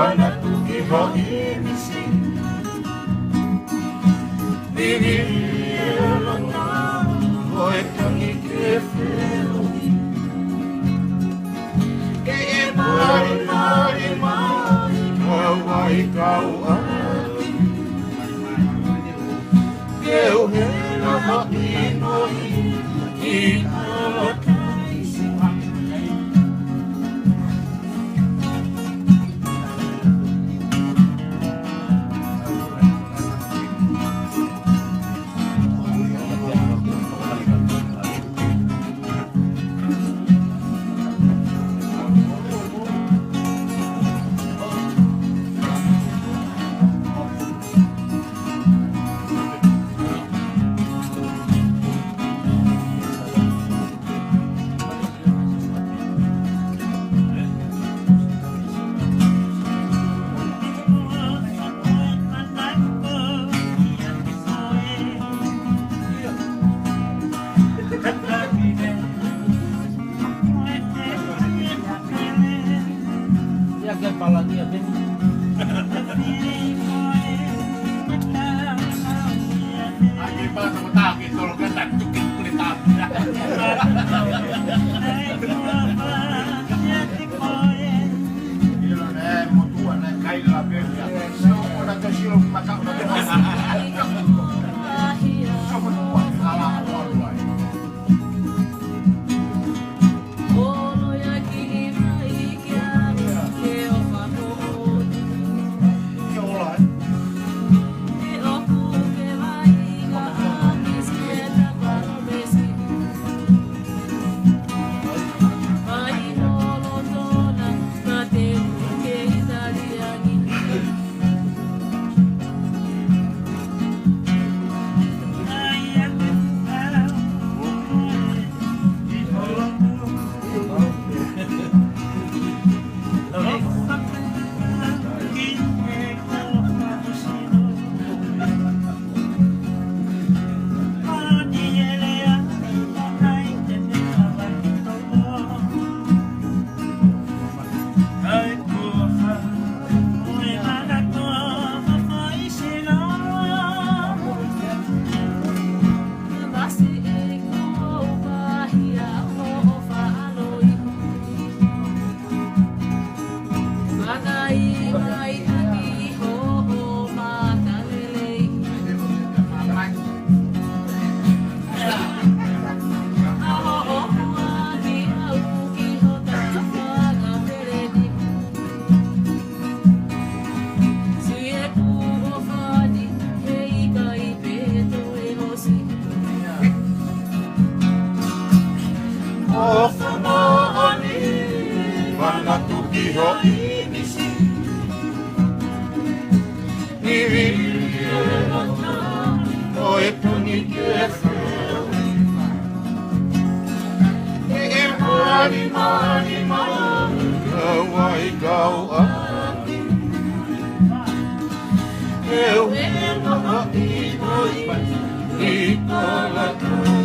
mana tuki ho imisi Vivilo na Oe tangi ke wheloi Ke e mari mari mari Kawai kau ai Ke uhena ha inoi I ala taisi Kepala dia ben. Lagi pala sama taki tolong ketat cukit kulit taki. Iya nih mau tua nih kain lapis ya. Semua dah kecil macam macam. Semua tua salah orang. Mana tuki ho imisi Vivilo na Oe tangi ke wheloi Ke e mari mari mari Kawai kau ai Ke uhena ha inoi I ala taisi